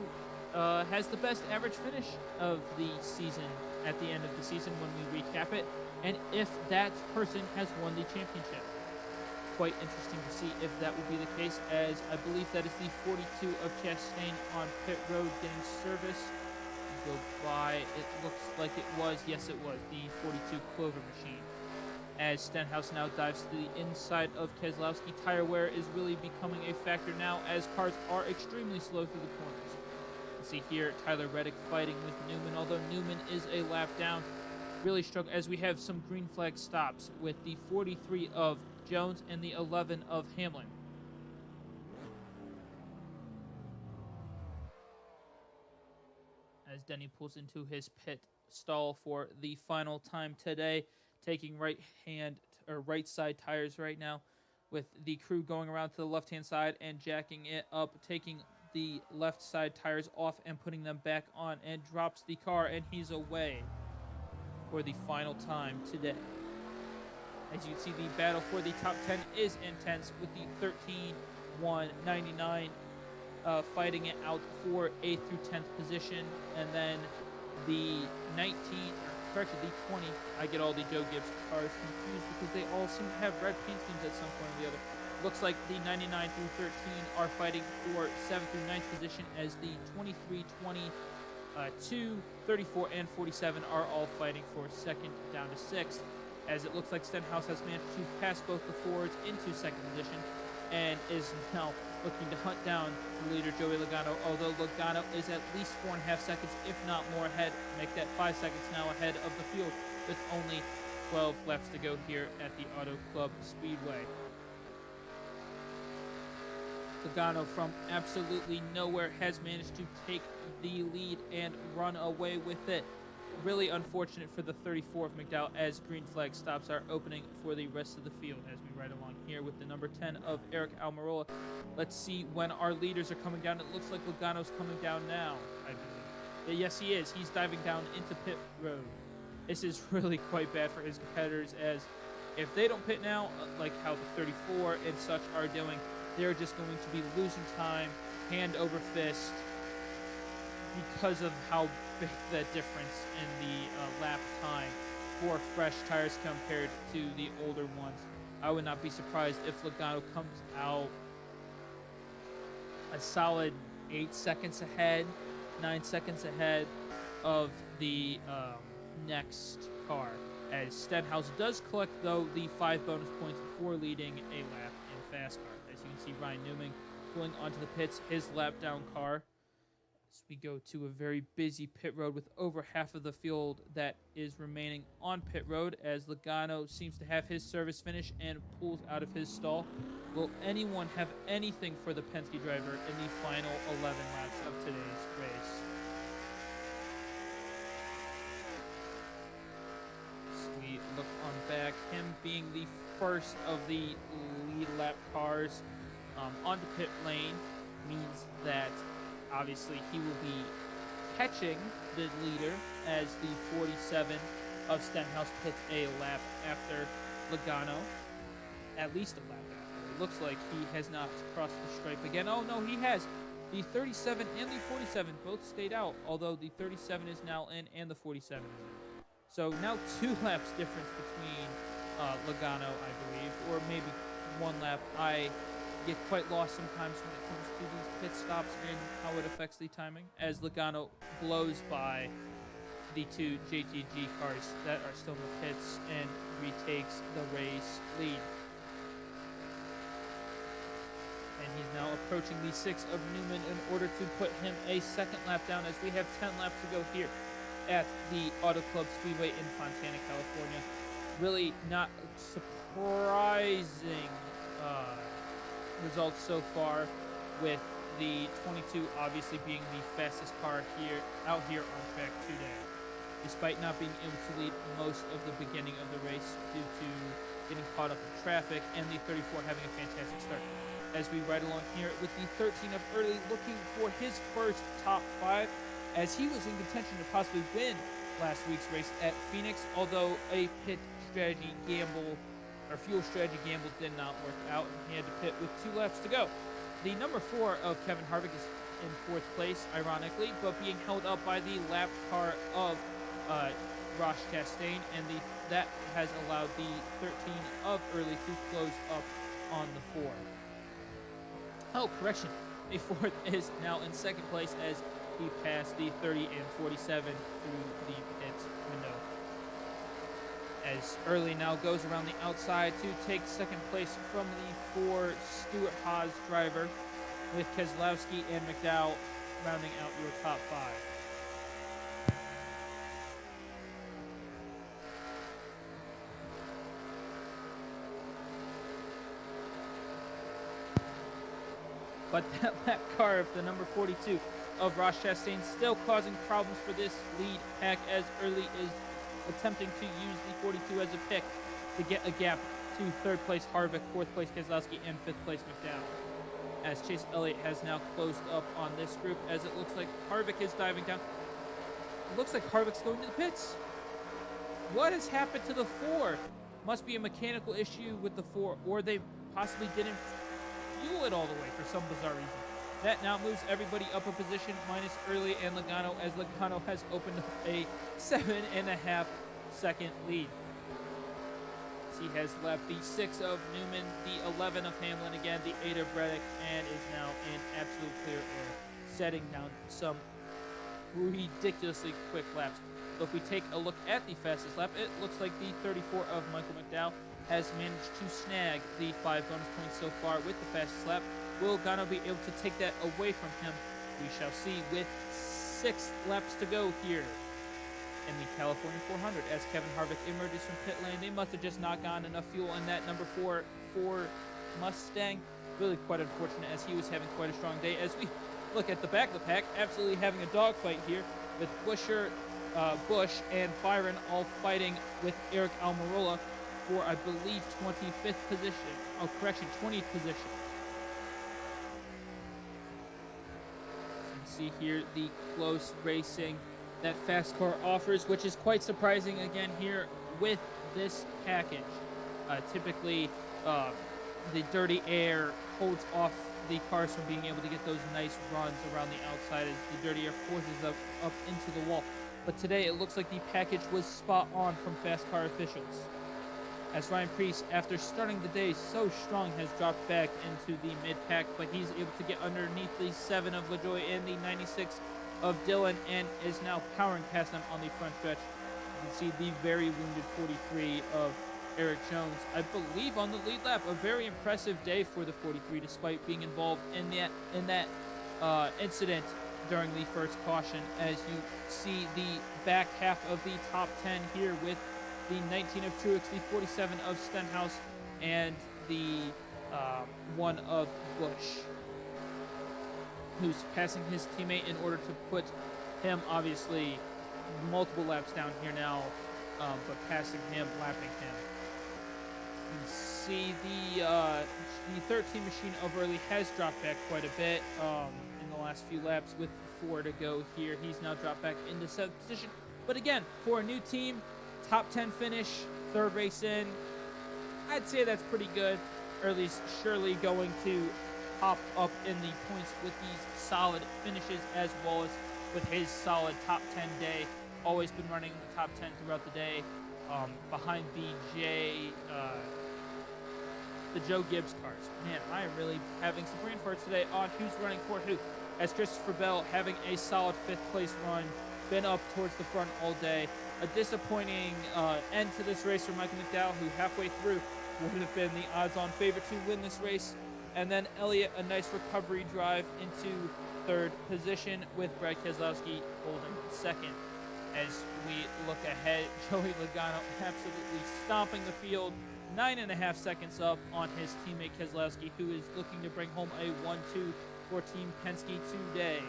has the best average finish of the season at the end of the season when we recap it, and if that person has won the championship. Quite interesting to see if that will be the case, as I believe that is the 42 of Chastain on pit road getting service. Go by, it looks like it was, yes it was, the 42 Clover machine. As Stenhouse now dives to the inside of Keselowski, tire wear is really becoming a factor now, as cars are extremely slow through the corners. See here, Tyler Reddick fighting with Newman, although Newman is a lap down. Really struggling, as we have some green flag stops with the 43 of Jones and the 11 of Hamlin. As Denny pulls into his pit stall for the final time today, taking right side tires right now, with the crew going around to the left-hand side and jacking it up, taking the left side tires off and putting them back on, and drops the car, and he's away for the final time today. As you can see, the battle for the top 10 is intense, with the 13, 1, 99 fighting it out for 8th through 10th position, and then the 19, the 20, I get all the Joe Gibbs cars confused because they all seem to have red paint schemes at some point or the other. Looks like the 99 through 13 are fighting for 7th through 9th position, as the 23, 22, 34, and 47 are all fighting for 2nd down to 6th, as it looks like Stenhouse has managed to pass both the Fords into 2nd position and is now looking to hunt down the leader, Joey Logano, although Logano is at least 4.5 seconds, if not more, ahead. Make that 5 seconds now ahead of the field, with only 12 laps to go here at the Auto Club Speedway. Logano from absolutely nowhere has managed to take the lead and run away with it. Really unfortunate for the 34 of McDowell, as green flag stops are opening for the rest of the field as we ride along here with the number 10 of Eric Almirola. Let's see when our leaders are coming down. It looks like Logano's coming down now, I believe. Yes, he is. He's diving down into pit road. This is really quite bad for his competitors, as if they don't pit now, like how the 34 and such are doing, they're just going to be losing time, hand over fist, because of how big the difference in the lap time for fresh tires compared to the older ones. I would not be surprised if Logano comes out a solid 8 seconds ahead, 9 seconds ahead of the next car, as Stenhouse does collect, though, the 5 bonus points for leading a lap in FASCAR. As you can see, Ryan Newman pulling onto the pits, his lap down car. As we go to a very busy pit road with over half of the field that is remaining on pit road, as Logano seems to have his service finish and pulls out of his stall. Will anyone have anything for the Penske driver in the final 11 laps of today's race? As we look on back, him being the first of the lead lap cars onto pit lane means that obviously he will be catching the leader, as the 47 of Stenhouse pits a lap after Logano, at least a lap after. It looks like he has not crossed the stripe again. Oh no, he has. The 37 and the 47 both stayed out, although the 37 is now in and the 47 is in. So now 2 laps difference between Logano, I believe, or maybe 1 lap. I get quite lost sometimes when it comes to these pit stops and how it affects the timing, as Logano blows by the 2 JTG cars that are still in the pits and retakes the race lead. And he's now approaching the 6 of Newman in order to put him a second lap down, as we have 10 laps to go here at the Auto Club Speedway in Fontana, California. Really not surprising results so far, with the 22 obviously being the fastest car out here on track today, despite not being able to lead most of the beginning of the race due to getting caught up in traffic, and the 34 having a fantastic start. As we ride along here with the 13 of Early looking for his first top 5, as he was in contention to possibly win last week's race at Phoenix, although a pit strategy gamble or fuel strategy gamble did not work out, and he had to pit with 2 laps to go. The number 4 of Kevin Harvick is in 4th place, ironically, but being held up by the lap car of Ross Chastain, and that has allowed the 13 of Early to close up on the 4. Oh, correction. The 4th is now in 2nd place, as he passed the 30 and 47 through the pit window. As Early now goes around the outside to take 2nd place from the 4 Stuart Haas driver, with Keselowski and McDowell rounding out your top 5. But that car of the number 42 of Ross Chastain still causing problems for this lead pack, as Early is attempting to use the 42 as a pick to get a gap to 3rd place Harvick, 4th place Keselowski, and 5th place McDowell. As Chase Elliott has now closed up on this group, as it looks like Harvick is diving down. It looks like Harvick's going to the pits. What has happened to the 4? Must be a mechanical issue with the 4, or they possibly didn't fuel it all the way for some bizarre reason. That now moves everybody up a position, minus Early and Logano, as Logano has opened up a 7.5 second lead. He has left the 6 of Newman, the 11 of Hamlin again, the 8 of Reddick, and is now in absolute clear air, setting down some ridiculously quick laps. So if we take a look at the fastest lap, it looks like the 34 of Michael McDowell has managed to snag the 5 bonus points so far with the fastest lap. Will Logano be able to take that away from him? We shall see, with 6 laps to go here in the California 400, as Kevin Harvick emerges from pit lane. They must have just not gotten enough fuel in that number 4 Mustang. Really quite unfortunate, as he was having quite a strong day. As we look at the back of the pack, absolutely having a dogfight here, with Busch and Byron all fighting with Eric Almirola for, I believe, 25th position. Oh, correction, 20th position. You can see here the close racing that FASCAR offers, which is quite surprising again here with this package. Typically, the dirty air holds off the cars from being able to get those nice runs around the outside, as the dirty air forces up into the wall. But today it looks like the package was spot on from FASCAR officials, as Ryan Preece, after starting the day so strong, has dropped back into the mid-pack, but he's able to get underneath the 7 of LaJoie and the 96 of Dillon, and is now powering past them on the front stretch. You can see the very wounded 43 of Eric Jones, I believe, on the lead lap. A very impressive day for the 43, despite being involved in that incident during the first caution. As you see the back half of the top 10 here, with the 19 of Truex, the 47 of Stenhouse, and the 1 of Busch, who's passing his teammate in order to put him, obviously, multiple laps down here now, but passing him, lapping him. You can see the 13 machine of Early has dropped back quite a bit in the last few laps, with 4 to go here. He's now dropped back into 7th position. But again, for a new team, top 10 finish, 3rd race in, I'd say that's pretty good. Early's surely going to pop up in the points with these solid finishes, as well as with his solid top 10 day. Always been running the top 10 throughout the day, behind the Joe Gibbs cars. Man, I am really having some brain farts today on who's running for who, as Christopher Bell having a solid 5th place run, been up towards the front all day. A disappointing end to this race for Michael McDowell, who halfway through would have been the odds-on favorite to win this race, And then Elliott, a nice recovery drive into third position with Brad Keselowski holding second. As we look ahead, Joey Logano absolutely stomping the field, 9.5 seconds up on his teammate Keselowski, who is looking to bring home a 1-2 for Team Penske today.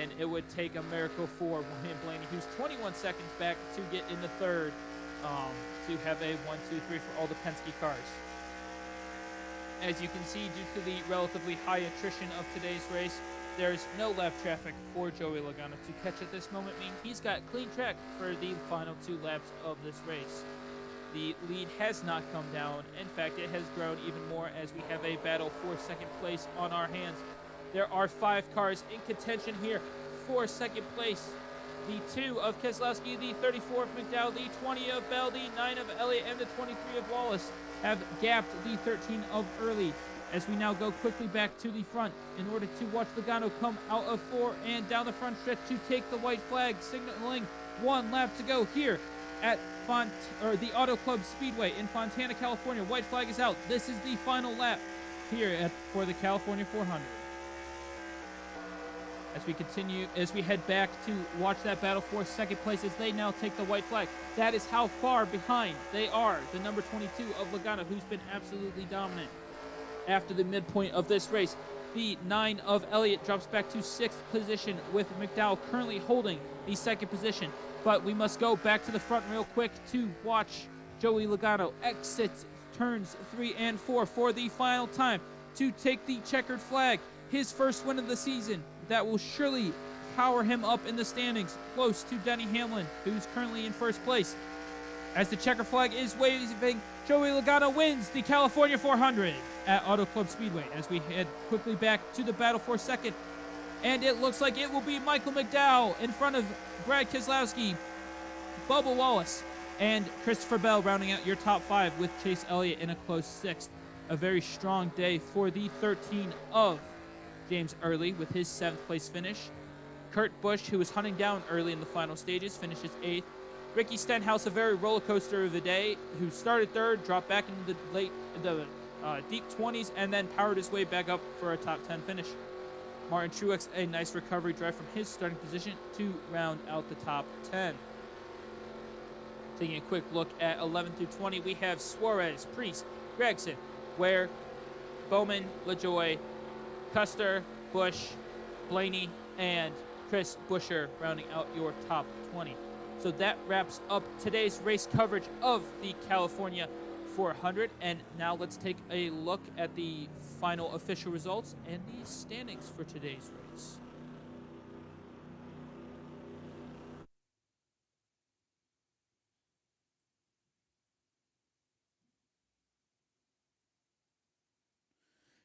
And it would take a miracle for Ryan Blaney, who's 21 seconds back, to get into third, to have a 1-2-3 for all the Penske cars. As you can see, due to the relatively high attrition of today's race, there's no lap traffic for Joey Logano to catch at this moment, meaning he's got clean track for the final 2 laps of this race. The lead has not come down. In fact, it has grown even more as we have a battle for second place on our hands. There are 5 cars in contention here for second place. The 2 of Keselowski, the 34 of McDowell, the 20 of Bell, the 9 of Elliott, and the 23 of Wallace have gapped the 13 of Early. As we now go quickly back to the front in order to watch Logano come out of 4 and down the front stretch to take the white flag, signaling 1 lap to go here at the Auto Club Speedway in Fontana, California. White flag is out. This is the final lap here for the California 400. As we head back to watch that battle for second place as they now take the white flag. That is how far behind they are. The number 22 of Logano, who's been absolutely dominant after the midpoint of this race. The 9 of Elliott drops back to 6th position with McDowell currently holding the 2nd position. But we must go back to the front real quick to watch Joey Logano exit turns 3 and 4 for the final time to take the checkered flag. His first win of the season. That will surely power him up in the standings, close to Denny Hamlin, who's currently in first place. As the checker flag is waving, Joey Logano wins the California 400 at Auto Club Speedway. As we head quickly back to the battle for second, and it looks like it will be Michael McDowell in front of Brad Keselowski, Bubba Wallace, and Christopher Bell rounding out your top 5 with Chase Elliott in a close 6th. A very strong day for the 13 of James Early with his 7th place finish. Kurt Busch, who was hunting down early in the final stages, finishes 8th. Ricky Stenhouse, a very roller coaster of a day, who started 3rd, dropped back into the deep 20s, and then powered his way back up for a top 10 finish. Martin Truex, a nice recovery drive from his starting position to round out the top 10. Taking a quick look at 11 through 20, we have Suarez, Priest, Gregson, Ware, Bowman, LaJoie, Custer, Busch, Blaney, and Chris Buescher rounding out your top 20. So that wraps up today's race coverage of the California 400. And now let's take a look at the final official results and the standings for today's race.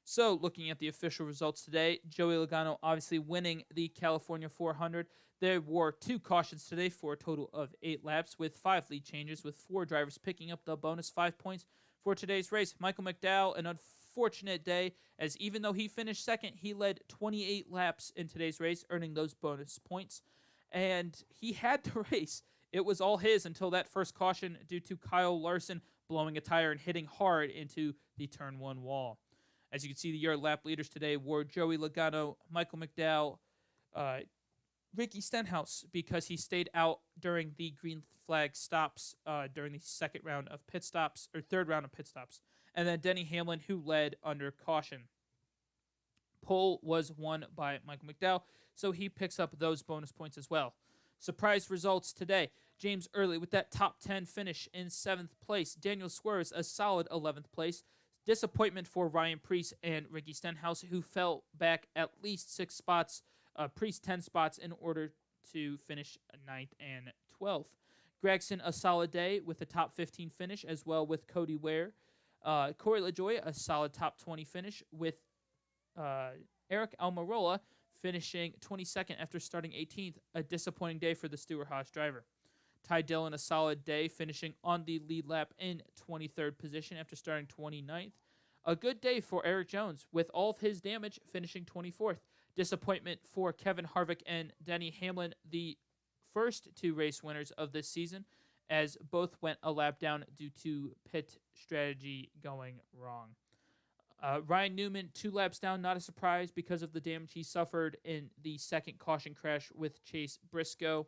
So, looking at the official results today, Joey Logano obviously winning the California 400. There were 2 cautions today for a total of 8 laps with 5 lead changes, with 4 drivers picking up the bonus 5 points for today's race. Michael McDowell, an unfortunate day, as even though he finished 2nd, he led 28 laps in today's race, earning those bonus points. And he had the race. It was all his until that first caution due to Kyle Larson blowing a tire and hitting hard into the turn 1 wall. As you can see, the year lap leaders today were Joey Logano, Michael McDowell, Ricky Stenhouse, because he stayed out during the green flag stops during the third round of pit stops, and then Denny Hamlin, who led under caution. Pole was won by Michael McDowell, so he picks up those bonus points as well. Surprise results today. James Early with that top 10 finish in 7th place. Daniel Suarez, a solid 11th place. Disappointment for Ryan Preece and Ricky Stenhouse, who fell back at least 6 spots, Preece 10 spots, in order to finish 9th and 12th. Gregson, a solid day with a top 15 finish, as well with Cody Ware. Corey LaJoie, a solid top 20 finish, with Eric Almirola finishing 22nd after starting 18th. A disappointing day for the Stewart-Haas driver. Ty Dillon, a solid day, finishing on the lead lap in 23rd position after starting 29th. A good day for Eric Jones, with all of his damage, finishing 24th. Disappointment for Kevin Harvick and Denny Hamlin, the first 2 race winners of this season, as both went a lap down due to pit strategy going wrong. Ryan Newman, 2 laps down, not a surprise because of the damage he suffered in the second caution crash with Chase Briscoe.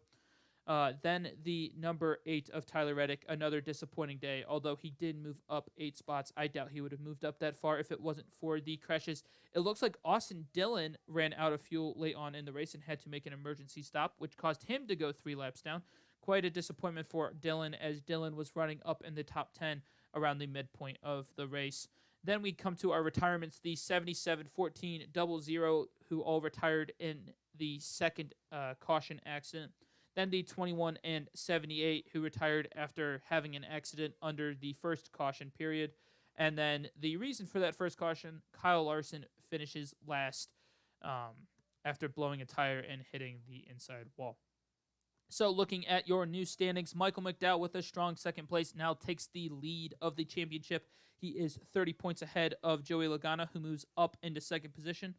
Then the number 8 of Tyler Reddick, another disappointing day. Although he did move up 8 spots, I doubt he would have moved up that far if it wasn't for the crashes. It looks like Austin Dillon ran out of fuel late on in the race and had to make an emergency stop, which caused him to go 3 laps down. Quite a disappointment for Dillon, as Dillon was running up in the top 10 around the midpoint of the race. Then we come to our retirements, the 77, 14, 00, who all retired in the second caution accident. Then the 21 and 78, who retired after having an accident under the first caution period. And then the reason for that first caution, Kyle Larson finishes last after blowing a tire and hitting the inside wall. So looking at your new standings, Michael McDowell with a strong second place now takes the lead of the championship. He is 30 points ahead of Joey Logano, who moves up into second position.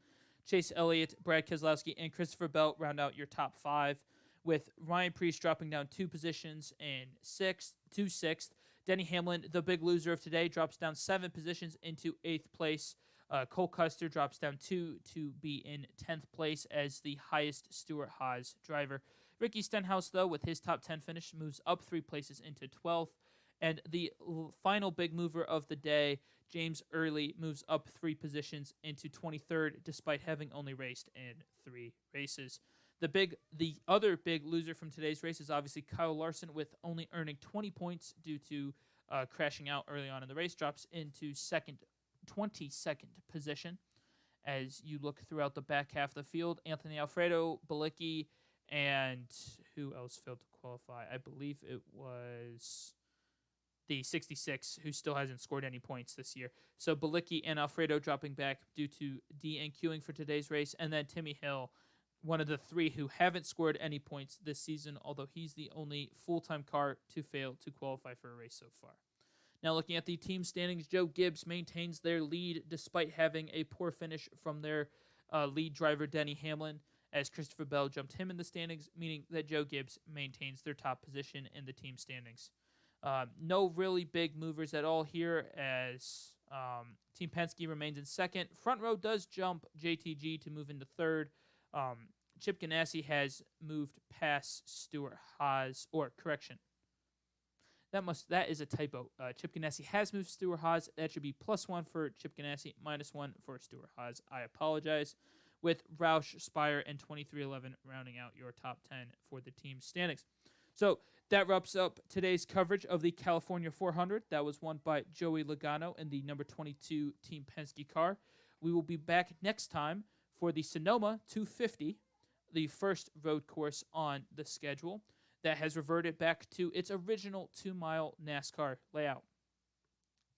Chase Elliott, Brad Keselowski, and Christopher Bell round out your top 5, with Ryan Preece dropping down 2 positions and sixth. Denny Hamlin, the big loser of today, drops down 7 positions into 8th place. Cole Custer drops down 2 to be in 10th place as the highest Stewart-Haas driver. Ricky Stenhouse, though, with his top 10 finish, moves up 3 places into 12th. And the final big mover of the day, James Early, moves up 3 positions into 23rd, despite having only raced in 3 races. The other big loser from today's race is obviously Kyle Larson, with only earning 20 points due to crashing out early on in the race, drops into 22nd position. As you look throughout the back half of the field, Anthony Alfredo, Balicki, and who else failed to qualify? I believe it was the 66, who still hasn't scored any points this year. So Balicki and Alfredo dropping back due to DNQing for today's race. And then Timmy Hill, one of the 3 who haven't scored any points this season, although he's the only full-time car to fail to qualify for a race so far. Now looking at the team standings, Joe Gibbs maintains their lead despite having a poor finish from their lead driver, Denny Hamlin, as Christopher Bell jumped him in the standings, meaning that Joe Gibbs maintains their top position in the team standings. No really big movers at all here, as Team Penske remains in second. Front row does jump JTG to move into third. Chip Ganassi has moved past Stewart-Haas, or correction. That is a typo. Chip Ganassi has moved Stewart-Haas. That should be +1 for Chip Ganassi, -1 for Stewart-Haas. I apologize. With Roush, Spire, and 2311 rounding out your top 10 for the team standings. So that wraps up today's coverage of the California 400. That was won by Joey Logano in the number 22 Team Penske car. We will be back next time for the Sonoma 250, the first road course on the schedule that has reverted back to its original 2-mile NASCAR layout.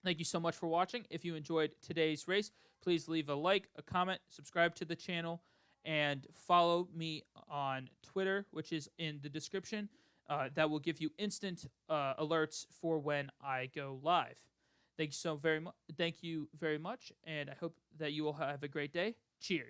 Thank you so much for watching. If you enjoyed today's race, please leave a like, a comment, subscribe to the channel, and follow me on Twitter, which is in the description. That will give you instant alerts for when I go live. Thank you very much, and I hope that you will have a great day. Cheers.